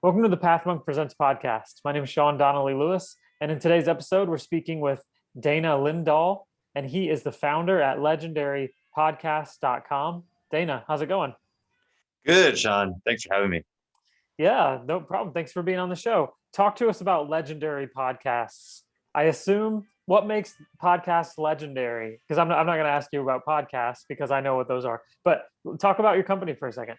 Welcome to the Path Monk Presents podcast. My name is Sean Donnelly Lewis, and in today's episode, we're speaking with Dana Lindahl, and he is the founder at legendarypodcast.com. Dana, how's it going? Good, Sean. Thanks for having me. Yeah, no problem. Thanks for being on the show. Talk to us about legendary podcasts. I assume what makes podcasts legendary, because I'm not going to ask you about podcasts because I know what those are, but talk about your company for a second.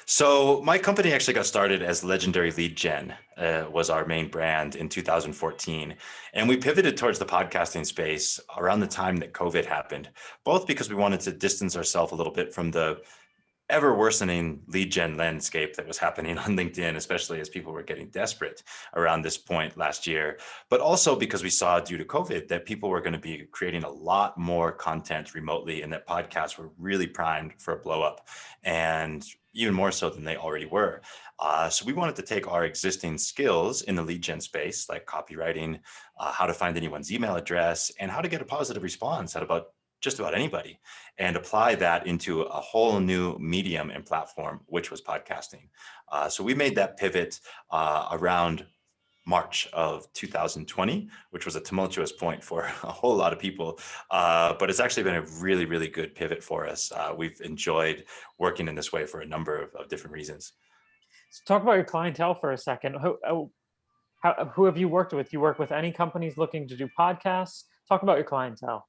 So my company actually got started as Legendary Lead Gen, was our main brand in 2014. And we pivoted towards the podcasting space around the time that COVID happened, both because we wanted to distance ourselves a little bit from the ever worsening lead gen landscape that was happening on LinkedIn, especially as people were getting desperate around this point last year, but also because we saw due to COVID that people were going to be creating a lot more content remotely and that podcasts were really primed for a blow up, and even more so than they already were. So we wanted to take our existing skills in the lead gen space, like copywriting, how to find anyone's email address, and how to get a positive response out about just about anybody, and apply that into a whole new medium and platform, which was podcasting. So we made that pivot around March of 2020, which was a tumultuous point for a whole lot of people. But it's actually been a really, really good pivot for us. We've enjoyed working in this way for a number of different reasons. So talk about your clientele for a second. Who have you worked with? You work with any companies looking to do podcasts? Talk about your clientele.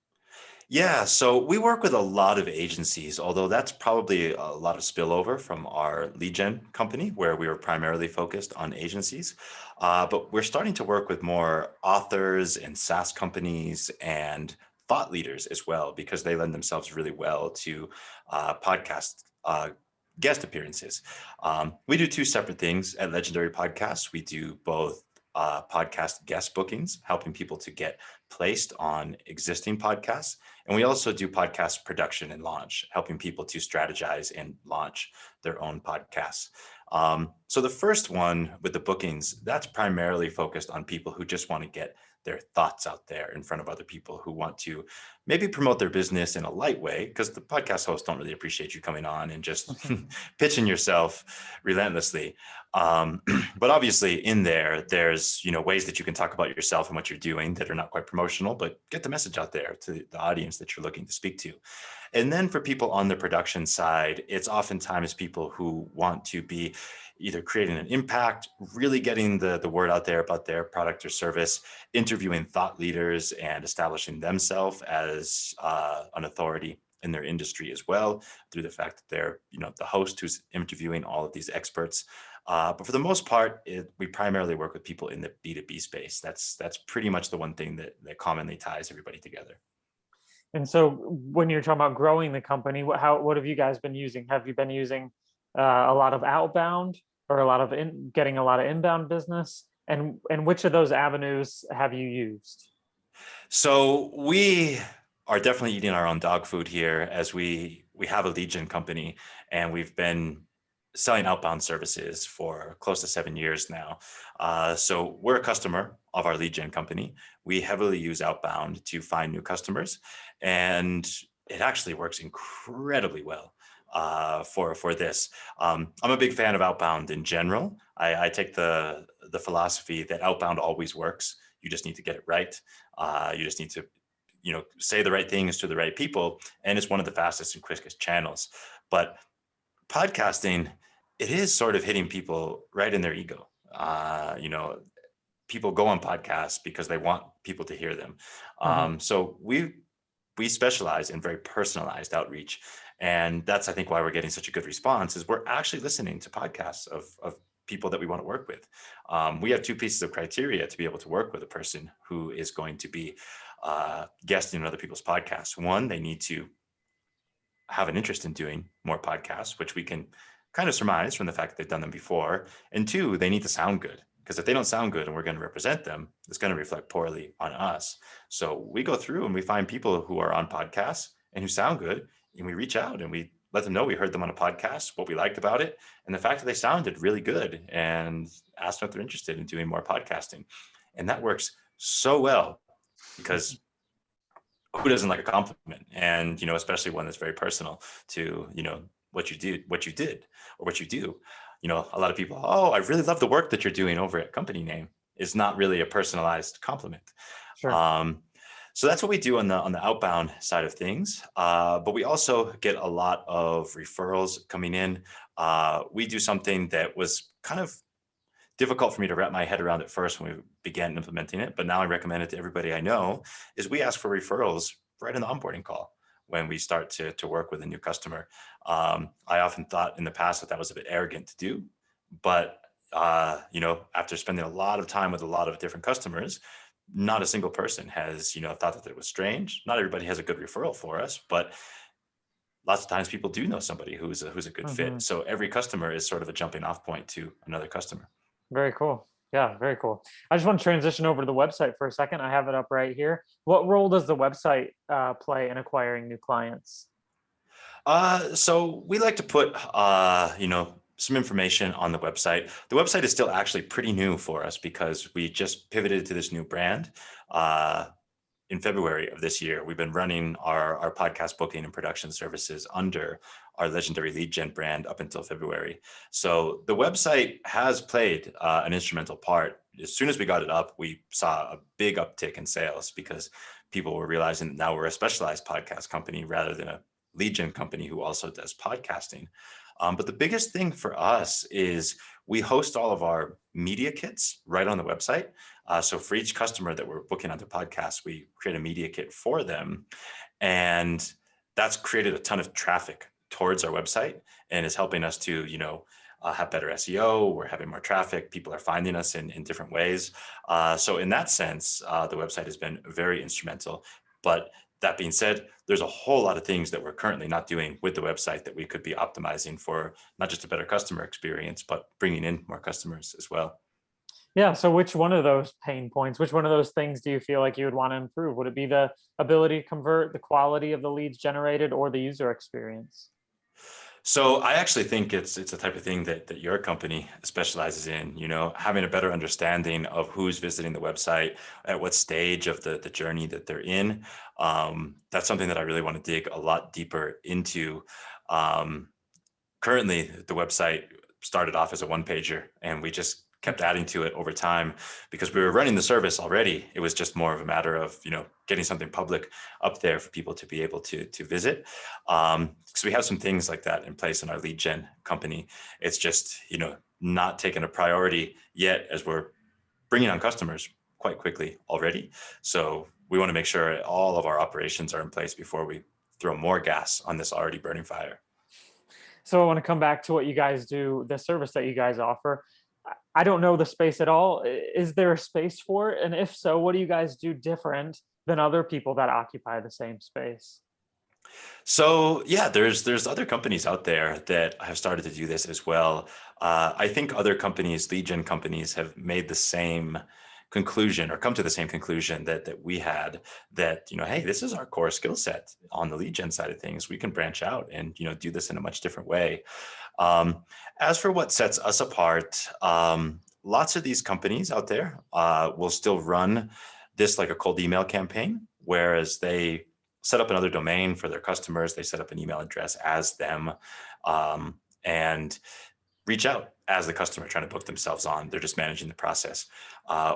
Yeah, so we work with a lot of agencies, although that's probably a lot of spillover from our lead gen company, where we were primarily focused on agencies. But we're starting to work with more authors and SaaS companies and thought leaders as well, because they lend themselves really well to podcast guest appearances. We do two separate things at Legendary Podcasts. We do both podcast guest bookings, helping people to get placed on existing podcasts. And we also do podcast production and launch, helping people to strategize and launch their own podcasts. So the first one with the bookings, that's primarily focused on people who just want to get their thoughts out there in front of other people who want to maybe promote their business in a light way, because the podcast hosts don't really appreciate you coming on and just pitching yourself relentlessly. But obviously in there's ways that you can talk about yourself and what you're doing that are not quite promotional, but get the message out there to the audience that you're looking to speak to. And then for people on the production side, it's oftentimes people who want to be either creating an impact, really getting the word out there about their product or service, interviewing thought leaders and establishing themselves as an authority in their industry as well, through the fact that they're the host who's interviewing all of these experts. But for the most part, we primarily work with people in the B2B space. That's pretty much the one thing that commonly ties everybody together. And so when you're talking about growing the company, what have you guys been using? Have you been using a lot of outbound or a lot of getting a lot of inbound business? And which of those avenues have you used? So we are definitely eating our own dog food here, as we have a lead gen company, and we've been selling outbound services for close to 7 years now. So we're a customer of our lead gen company. We heavily use outbound to find new customers, and it actually works incredibly well for this. I'm a big fan of outbound in general. I take the philosophy that outbound always works. You just need to get it right. You just need to say the right things to the right people, and it's one of the fastest and quickest channels. But podcasting, it is sort of hitting people right in their ego. People go on podcasts because they want people to hear them. So we specialize in very personalized outreach, and that's, I think, why we're getting such a good response. Is we're actually listening to podcasts of people that we want to work with. We have two pieces of criteria to be able to work with a person who is going to be guesting on other people's podcasts. One, they need to have an interest in doing more podcasts, which we can kind of surmise from the fact that they've done them before. And two, they need to sound good, because if they don't sound good and we're going to represent them, it's going to reflect poorly on us. So we go through and we find people who are on podcasts and who sound good, and we reach out and we let them know we heard them on a podcast, what we liked about it, and the fact that they sounded really good, and ask them if they're interested in doing more podcasting. And that works so well, because who doesn't like a compliment? And especially one that's very personal to what you did, or what you do. A lot of people, oh, I really love the work that you're doing over at company name, is not really a personalized compliment. Sure. Um, so that's what we do on the outbound side of things. But we also get a lot of referrals coming in. We do something that was kind of difficult for me to wrap my head around at first when we began implementing it, but now I recommend it to everybody I know, is we ask for referrals right in the onboarding call when we start to work with a new customer. I often thought in the past that was a bit arrogant to do, but after spending a lot of time with a lot of different customers, not a single person has, thought that it was strange. Not everybody has a good referral for us, but lots of times people do know somebody who's a good fit. Hmm. So every customer is sort of a jumping off point to another customer. Very cool. Yeah, very cool. I just want to transition over to the website for a second. I have it up right here. What role does the website play in acquiring new clients? So we like to put, some information on the website. The website is still actually pretty new for us because we just pivoted to this new brand in February of this year. We've been running our podcast booking and production services under our legendary lead gen brand up until February. So the website has played an instrumental part. As soon as we got it up, we saw a big uptick in sales because people were realizing that now we're a specialized podcast company rather than a lead gen company who also does podcasting. But the biggest thing for us is we host all of our media kits right on the website. So for each customer that we're booking onto podcasts, we create a media kit for them. And that's created a ton of traffic towards our website and is helping us to, have better SEO. We're having more traffic. People are finding us in different ways. So in that sense, the website has been very instrumental. But that being said, there's a whole lot of things that we're currently not doing with the website that we could be optimizing for not just a better customer experience, but bringing in more customers as well. Yeah. So, which one of those pain points, which one of those things do you feel like you would want to improve? Would it be the ability to convert, the quality of the leads generated, or the user experience? So I actually think it's a type of thing that your company specializes in, having a better understanding of who's visiting the website, at what stage of the journey that they're in. That's something that I really want to dig a lot deeper into. Um, Currently, the website started off as a one pager and we just kept adding to it over time because we were running the service already. It was just more of a matter of, getting something public up there for people to be able to visit. So we have some things like that in place in our lead gen company. It's just, not taking a priority yet as we're bringing on customers quite quickly already. So we want to make sure all of our operations are in place before we throw more gas on this already burning fire. So I want to come back to what you guys do, the service that you guys offer. I don't know the space at all. Is there a space for it? And if so, what do you guys do different than other people that occupy the same space? So yeah, there's other companies out there that have started to do this as well. I think other companies, lead gen companies, have made the same conclusion or come to the same conclusion that we had, that, hey, this is our core skill set on the lead gen side of things. We can branch out and, do this in a much different way. As for what sets us apart, lots of these companies out there will still run this like a cold email campaign, whereas they set up another domain for their customers. They set up an email address as them, and reach out as the customer trying to book themselves on. They're just managing the process.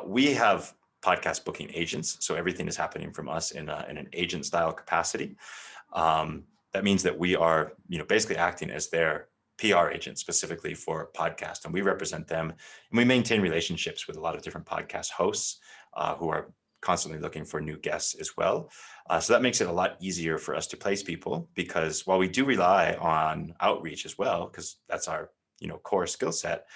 We have podcast booking agents, so everything is happening from us in an agent style capacity. That means that we are, basically acting as their PR agent specifically for podcast, and we represent them, and we maintain relationships with a lot of different podcast hosts who are constantly looking for new guests as well. So that makes it a lot easier for us to place people, because while we do rely on outreach as well, because that's our core skill set,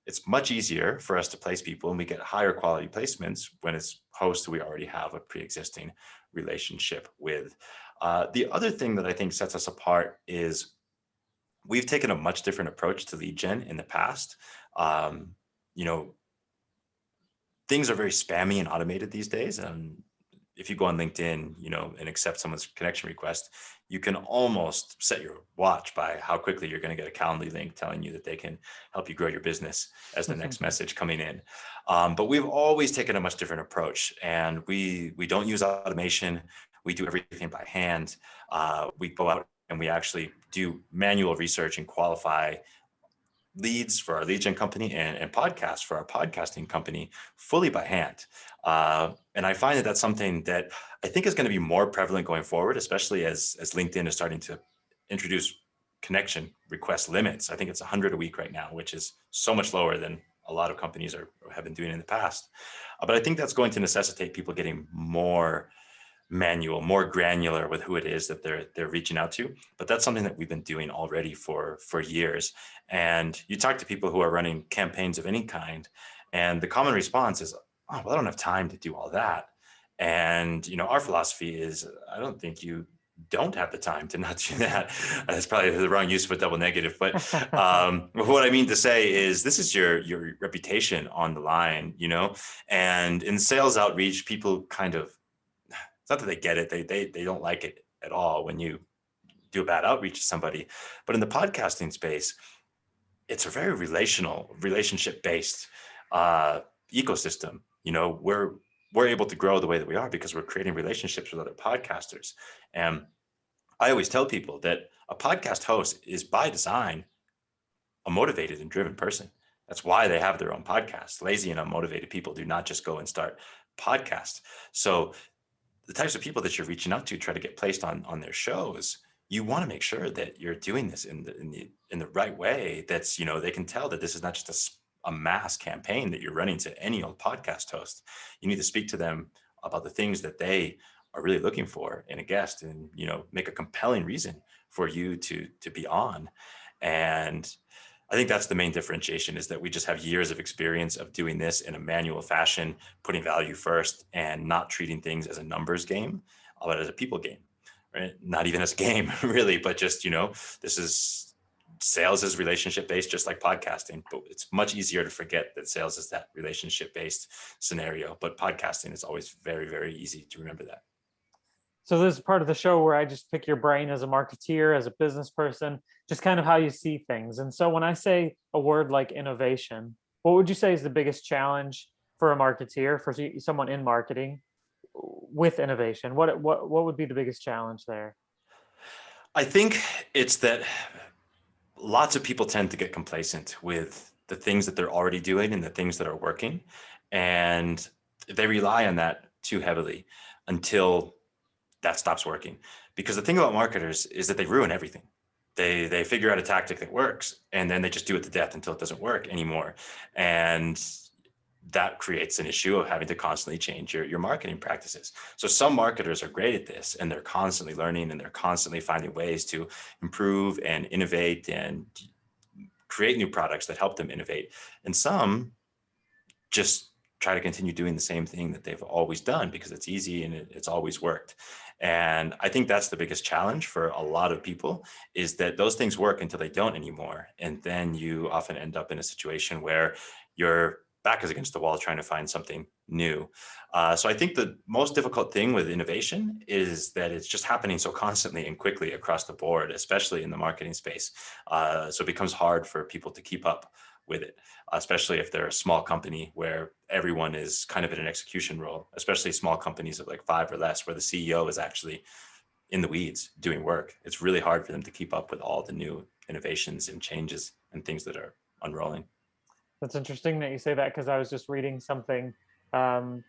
it's much easier for us to place people, and we get higher quality placements when it's hosts who we already have a pre-existing relationship with. The other thing that I think sets us apart is we've taken a much different approach to lead gen in the past. You know, things are very spammy and automated these days. And if you go on LinkedIn, and accept someone's connection request, you can almost set your watch by how quickly you're going to get a Calendly link telling you that they can help you grow your business as the next message coming in. But we've always taken a much different approach, and we don't use automation. We do everything by hand. We go out and we actually do manual research and qualify leads for our lead gen company and podcasts for our podcasting company fully by hand. And I find that that's something that I think is going to be more prevalent going forward, especially as LinkedIn is starting to introduce connection request limits. I think it's 100 a week right now, which is so much lower than a lot of companies have been doing in the past. But I think that's going to necessitate people getting more manual, more granular with who it is that they're reaching out to. But that's something that we've been doing already for years. And you talk to people who are running campaigns of any kind, and the common response is, "Oh, well, I don't have time to do all that." And our philosophy is, I don't think you don't have the time to not do that. That's probably the wrong use of a double negative. But what I mean to say is, this is your reputation on the line, and in sales outreach, people kind of, it's not that they get it, they don't like it at all when you do a bad outreach to somebody. But in the podcasting space, it's a very relationship based ecosystem. We're able to grow the way that we are because we're creating relationships with other podcasters. And I always tell people that a podcast host is by design a motivated and driven person. That's why they have their own podcast. Lazy and unmotivated people do not just go and start podcasts. So the types of people that you're reaching out to try to get placed on their shows, you want to make sure that you're doing this in the right way. That's, they can tell that this is not just a mass campaign that you're running to any old podcast host. You need to speak to them about the things that they are really looking for in a guest, and make a compelling reason for you to be on. And I think that's the main differentiation, is that we just have years of experience of doing this in a manual fashion, putting value first and not treating things as a numbers game, but as a people game, right? Not even as a game really, but just, this is, sales is relationship based, just like podcasting, but it's much easier to forget that sales is that relationship based scenario. But podcasting is always very, very easy to remember that. So this is part of the show where I just pick your brain as a marketeer, as a business person, just kind of how you see things. And so when I say a word like innovation, what would you say is the biggest challenge for a marketeer, for someone in marketing with innovation? What would be the biggest challenge there? I think it's that lots of people tend to get complacent with the things that they're already doing and the things that are working. And they rely on that too heavily until that stops working. Because the thing about marketers is that they ruin everything. They figure out a tactic that works, and then they just do it to death until it doesn't work anymore. And that creates an issue of having to constantly change your marketing practices. So some marketers are great at this, and they're constantly learning, and they're constantly finding ways to improve and innovate and create new products that help them innovate. And some just try to continue doing the same thing that they've always done because it's easy and it's always worked. And I think that's the biggest challenge for a lot of people, is that those things work until they don't anymore. And then you often end up in a situation where your back is against the wall trying to find something new. So I think the most difficult thing with innovation is that it's just happening so constantly and quickly across the board, especially in the marketing space. So it becomes hard for people to keep up with it, especially if they're a small company where everyone is kind of in an execution role, especially small companies of like 5 or less, where the CEO is actually in the weeds doing work. It's really hard for them to keep up with all the new innovations and changes and things that are unrolling. That's interesting that you say that, because I was just reading something um,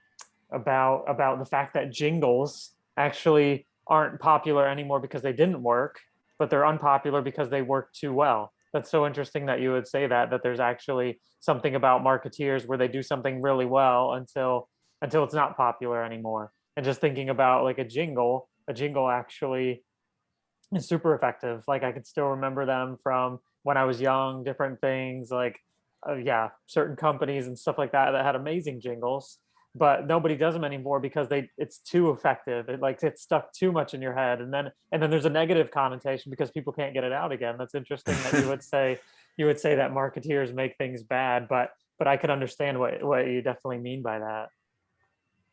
about the fact that jingles actually aren't popular anymore because they didn't work, but they're unpopular because they work too well. That's so interesting that you would say that there's actually something about marketeers where they do something really well until it's not popular anymore. And just thinking about like a jingle actually is super effective. Like I could still remember them from when I was young, different things like yeah, certain companies and stuff like that that had amazing jingles, but nobody does them anymore because it's too effective. It's stuck too much in your head, and then there's a negative connotation because people can't get it out again. That's interesting that you would say that marketeers make things bad, but I could understand what you definitely mean by that.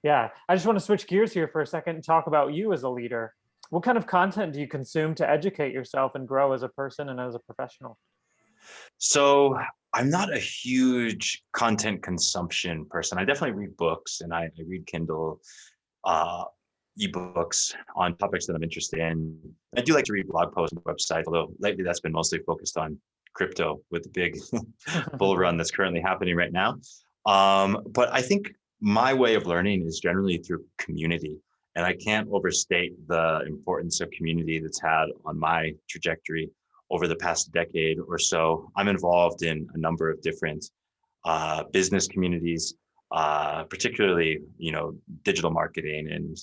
Yeah, I just want to switch gears here for a second and talk about you as a leader. What kind of content do you consume to educate yourself and grow as a person and as a professional? So I'm not a huge content consumption person. I definitely read books, and I read Kindle uh, ebooks on topics that I'm interested in. I do like to read blog posts and websites, although lately that's been mostly focused on crypto with the big bull run that's currently happening right now. But I think my way of learning is generally through community. And I can't overstate the importance of community that's had on my trajectory over the past decade or so. I'm involved in a number of different business communities, particularly, digital marketing. And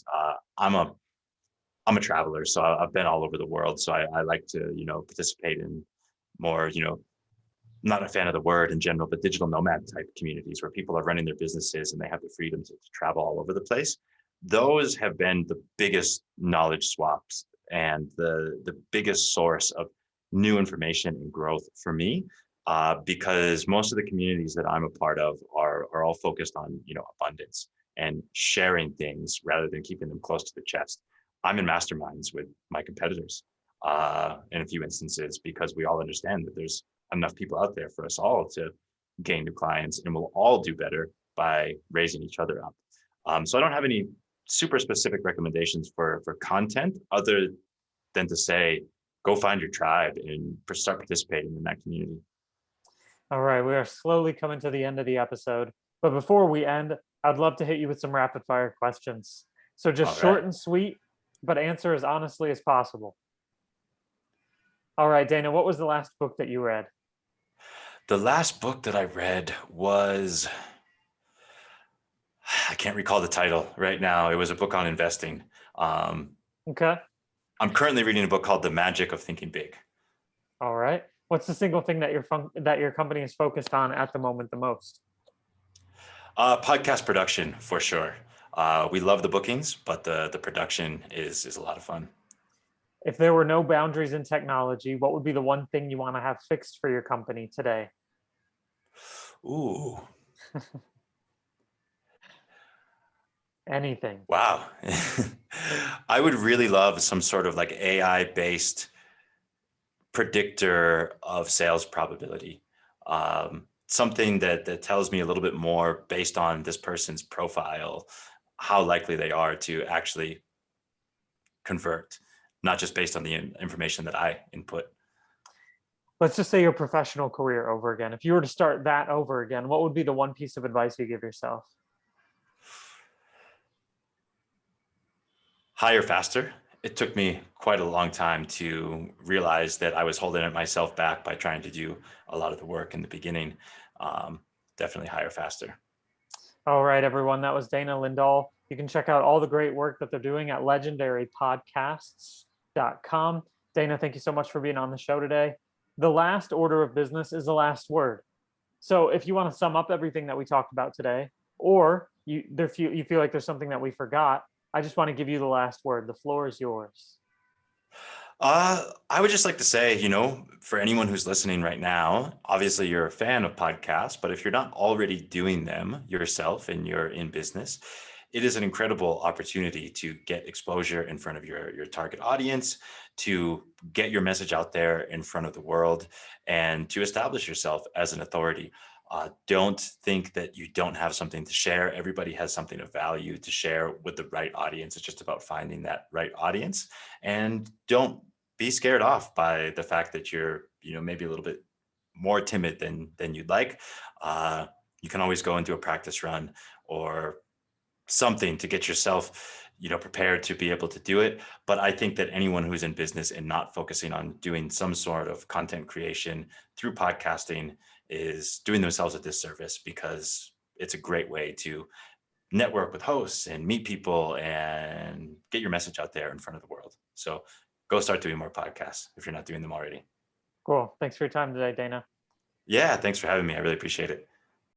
I'm a traveler, so I've been all over the world. So I like to, participate in more, not a fan of the word in general, but digital nomad type communities where people are running their businesses and they have the freedom to travel all over the place. Those have been the biggest knowledge swaps and the biggest source of new information and growth for me, because most of the communities that I'm a part of are all focused on, abundance and sharing things rather than keeping them close to the chest. I'm in masterminds with my competitors in a few instances because we all understand that there's enough people out there for us all to gain new clients, and we'll all do better by raising each other up. So I don't have any super specific recommendations for content other than to say, go find your tribe and start participating in that community. All right, we are slowly coming to the end of the episode. But before we end, I'd love to hit you with some rapid fire questions. So just All short right. and sweet, but answer as honestly as possible. All right, Dana, what was the last book that you read? The last book that I read was, I can't recall the title right now. It was a book on investing. Okay. I'm currently reading a book called The Magic of Thinking Big. All right. What's the single thing that your company is focused on at the moment the most? Podcast production for sure. We love the bookings, but the production is a lot of fun. If there were no boundaries in technology, what would be the one thing you want to have fixed for your company today? Ooh, Anything. wow. I would really love some sort of like AI based predictor of sales probability. Something that tells me a little bit more based on this person's profile, how likely they are to actually convert, not just based on the information that I input. Let's just say your professional career over again. If you were to start that over again, what would be the one piece of advice you give yourself? Hire faster. It took me quite a long time to realize that I was holding it myself back by trying to do a lot of the work in the beginning. Um, Definitely hire faster. All right, everyone. That was Dana Lindahl. You can check out all the great work that they're doing at legendarypodcasts.com. Dana, thank you so much for being on the show today. The last order of business is the last word. So if you want to sum up everything that we talked about today, or you feel like there's something that we forgot, I just want to give you the last word. The floor is yours. I would just like to say, for anyone who's listening right now, obviously you're a fan of podcasts, but if you're not already doing them yourself and you're in business, it is an incredible opportunity to get exposure in front of your target audience, to get your message out there in front of the world, and to establish yourself as an authority. Don't think that you don't have something to share. Everybody has something of value to share with the right audience. It's just about finding that right audience. And don't be scared off by the fact that you're, maybe a little bit more timid than you'd like. You can always go and do a practice run or something to get yourself, prepared to be able to do it. But I think that anyone who's in business and not focusing on doing some sort of content creation through podcasting is doing themselves a disservice, because it's a great way to network with hosts and meet people and get your message out there in front of the world. So go start doing more podcasts if you're not doing them already. Cool. Thanks for your time today, Dana. Yeah, thanks for having me. I really appreciate it.